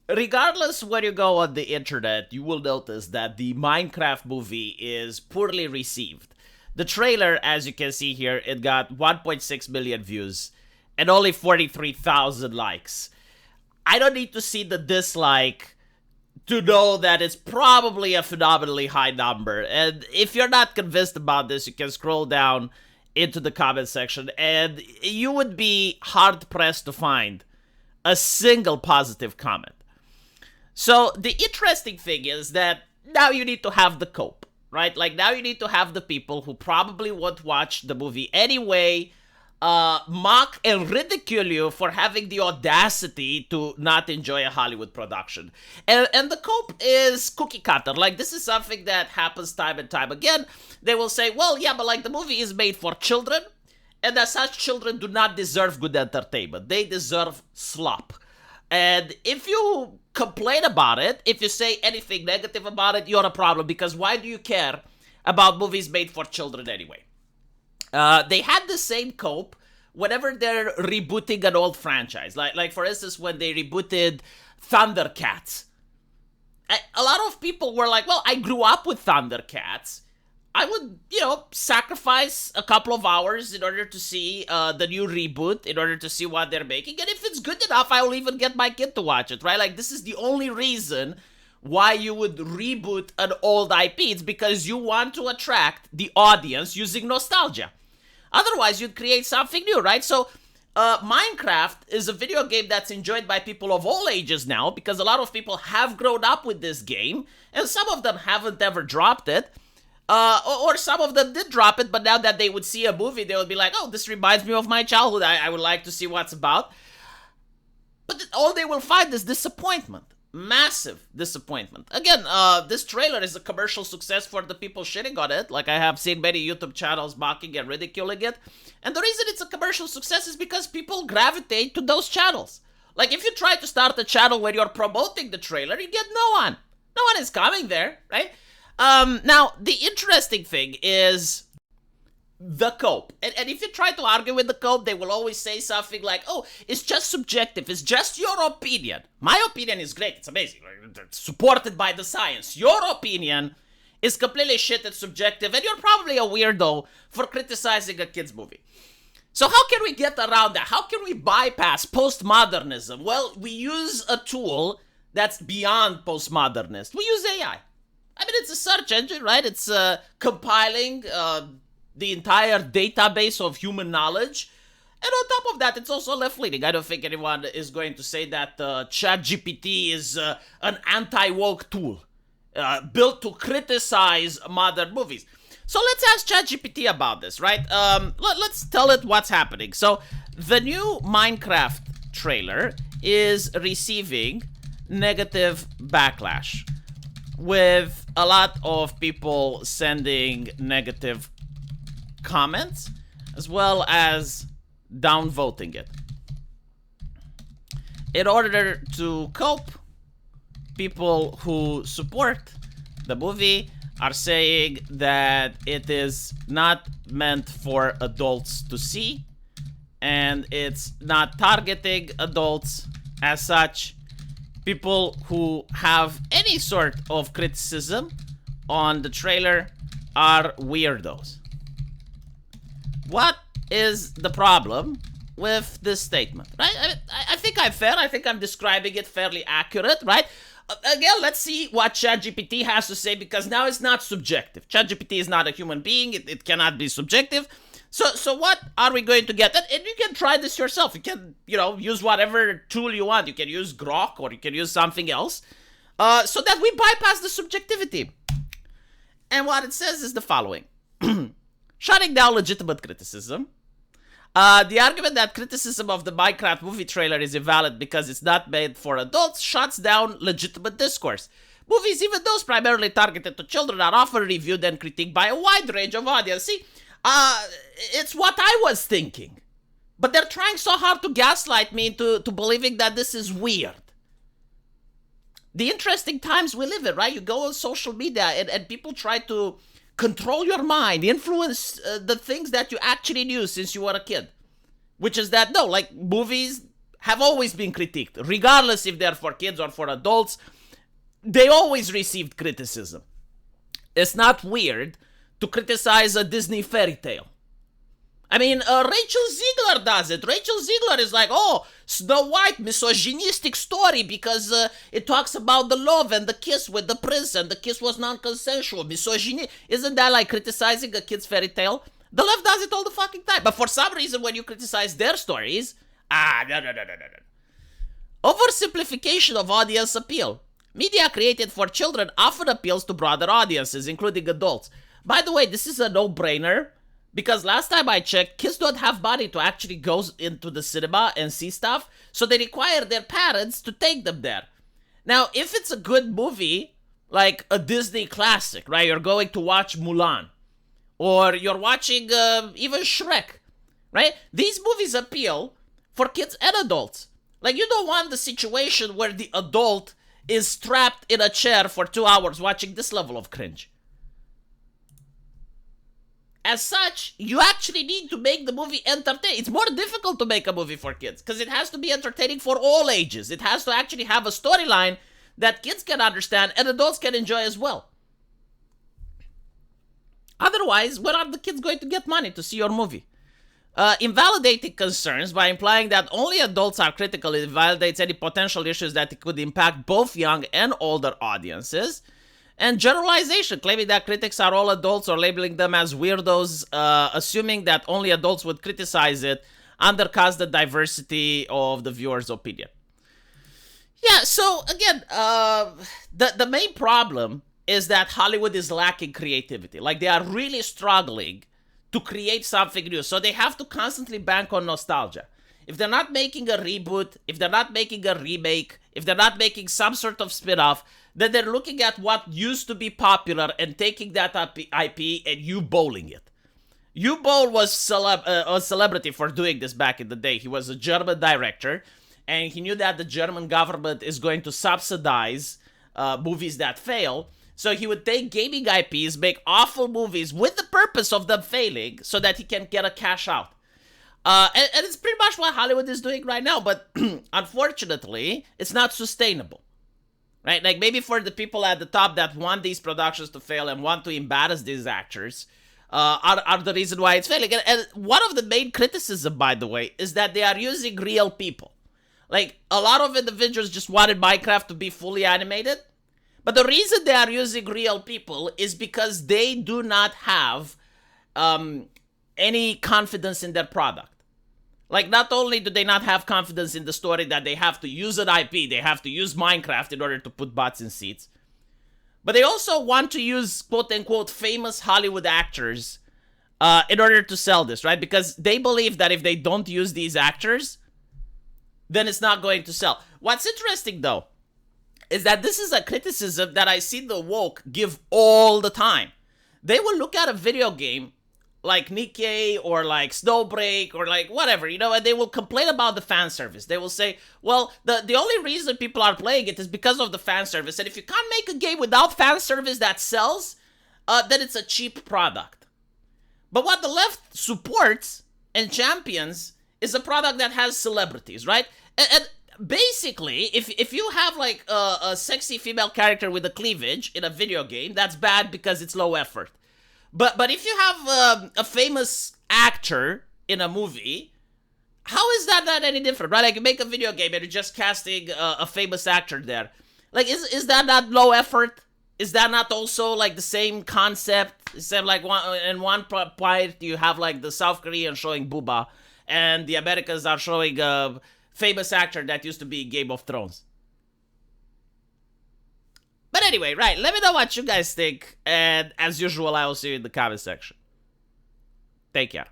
regardless where you go on the internet, you will notice that the Minecraft movie is poorly received. The trailer, as you can see here, it got 1.6 million views and only 43,000 likes. I don't need to see the dislike to know that it's probably a phenomenally high number. And if you're not convinced about this, you can scroll down into the comment section and you would be hard pressed to find a single positive comment. So the interesting thing is that now you need to have the cope, right? Like now you need to have the people who probably won't watch the movie anyway, mock and ridicule you for having the audacity to not enjoy a Hollywood production. And the cope is cookie cutter. Like this is something that happens time and time again. They will say, well, yeah, but like the movie is made for children, and as such, children do not deserve good entertainment. They deserve slop. And if you complain about it, if you say anything negative about it, you're a problem, because why do you care about movies made for children anyway? They had the same cope whenever they're rebooting an old franchise. Like for instance, when they rebooted Thundercats. A lot of people were like, well, I grew up with Thundercats. I would, sacrifice a couple of hours in order to see the new reboot, in order to see what they're making. And if it's good enough, I will even get my kid to watch it, right? Like, this is the only reason why you would reboot an old IP. It's because you want to attract the audience using nostalgia. Otherwise, you'd create something new, right? So, Minecraft is a video game that's enjoyed by people of all ages now, because a lot of people have grown up with this game, and some of them haven't ever dropped it. Or some of them did drop it, but now that they would see a movie, they would be like, oh, this reminds me of my childhood. I would like to see what's about. But all they will find is disappointment. Massive disappointment. Again, this trailer is a commercial success for the people shitting on it. Like, I have seen many YouTube channels mocking and ridiculing it. And the reason it's a commercial success is because people gravitate to those channels. Like, if you try to start a channel where you're promoting the trailer, you get no one. No one is coming there, right? Now, the interesting thing is the cope. And if you try to argue with the cope, they will always say something like, oh, it's just subjective. It's just your opinion. My opinion is great. It's amazing. It's supported by the science. Your opinion is completely shit. It's subjective. And you're probably a weirdo for criticizing a kid's movie. So how can we get around that? How can we bypass postmodernism? Well, we use a tool that's beyond postmodernist. We use AI. I mean, it's a search engine, right? It's compiling the entire database of human knowledge. And on top of that, it's also left-leaning. I don't think anyone is going to say that ChatGPT is an anti-woke tool built to criticize modern movies. So let's ask ChatGPT about this, right? Let's tell it what's happening. So the new Minecraft trailer is receiving negative backlash, with a lot of people sending negative comments, as well as downvoting it. In order to cope, people who support the movie are saying that it is not meant for adults to see, and it's not targeting adults as such. People who have any sort of criticism on the trailer are weirdos. What is the problem with this statement, right? I think I'm fair. I think I'm describing it fairly accurate, right? Again, let's see what ChatGPT has to say, because now it's not subjective. ChatGPT is not a human being. It cannot be subjective. So what are we going to get? And you can try this yourself. You can, use whatever tool you want. You can use Grok, or you can use something else, so that we bypass the subjectivity. And what it says is the following. Shutting down legitimate criticism. The argument that criticism of the Minecraft movie trailer is invalid because it's not made for adults shuts down legitimate discourse. Movies, even those primarily targeted to children, are often reviewed and critiqued by a wide range of audience. See, it's what I was thinking. But they're trying so hard to gaslight me into believing that this is weird. The interesting times we live in, right? You go on social media and people try to control your mind, influence the things that you actually knew since you were a kid. Which is that, no, like, movies have always been critiqued, regardless if they're for kids or for adults. They always received criticism. It's not weird to criticize a Disney fairy tale. I mean, Rachel Ziegler does it. Rachel Ziegler is like, oh, Snow White, misogynistic story because it talks about the love and the kiss with the prince and the kiss was non-consensual. Misogyny. Isn't that like criticizing a kid's fairy tale? The left does it all the fucking time. But for some reason, when you criticize their stories, no. Oversimplification of audience appeal. Media created for children often appeals to broader audiences, including adults. By the way, this is a no-brainer. Because last time I checked, kids don't have money to actually go into the cinema and see stuff, so they require their parents to take them there. Now, if it's a good movie, like a Disney classic, right? You're going to watch Mulan, or you're watching even Shrek, right? These movies appeal for kids and adults. Like, you don't want the situation where the adult is trapped in a chair for 2 hours watching this level of cringe. As such, you actually need to make the movie entertaining. It's more difficult to make a movie for kids because it has to be entertaining for all ages. It has to actually have a storyline that kids can understand and adults can enjoy as well. Otherwise, where are the kids going to get money to see your movie? Invalidating concerns by implying that only adults are critical. It validates any potential issues that it could impact both young and older audiences. And generalization, claiming that critics are all adults or labeling them as weirdos, assuming that only adults would criticize it, undercuts the diversity of the viewer's opinion. Yeah, so again, the main problem is that Hollywood is lacking creativity. Like, they are really struggling to create something new. So they have to constantly bank on nostalgia. If they're not making a reboot, if they're not making a remake, if they're not making some sort of spin-off, then they're looking at what used to be popular and taking that IP and U-bowling it. U-Bowl was a celebrity for doing this back in the day. He was a German director, and he knew that the German government is going to subsidize movies that fail. So he would take gaming IPs, make awful movies with the purpose of them failing so that he can get a cash out. And it's pretty much what Hollywood is doing right now, but unfortunately, it's not sustainable. Right? Like, maybe for the people at the top that want these productions to fail and want to embarrass these actors are the reason why it's failing. And one of the main criticism, by the way, is that they are using real people. Like, a lot of individuals just wanted Minecraft to be fully animated. But the reason they are using real people is because they do not have any confidence in their product. Like, not only do they not have confidence in the story that they have to use an IP, they have to use Minecraft in order to put butts in seats, but they also want to use quote-unquote famous Hollywood actors in order to sell this, right? Because they believe that if they don't use these actors, then it's not going to sell. What's interesting, though, is that this is a criticism that I see the woke give all the time. They will look at a video game like Nikkei or like Snowbreak or like whatever, you know, and they will complain about the fan service. They will say, well, the only reason people are playing it is because of the fan service. And if you can't make a game without fan service that sells, then it's a cheap product. But what the left supports and champions is a product that has celebrities, right? And basically, if you have like a sexy female character with a cleavage in a video game, that's bad because it's low effort. But if you have a famous actor in a movie, how is that not any different, right? Like, you make a video game and you're just casting a famous actor there. Like, is that not low effort? Is that not also like the same concept? Except like in one part you have like the South Korean showing booba, and the Americans are showing a famous actor that used to be in Game of Thrones. But anyway, right, let me know what you guys think, and as usual, I will see you in the comment section. Take care.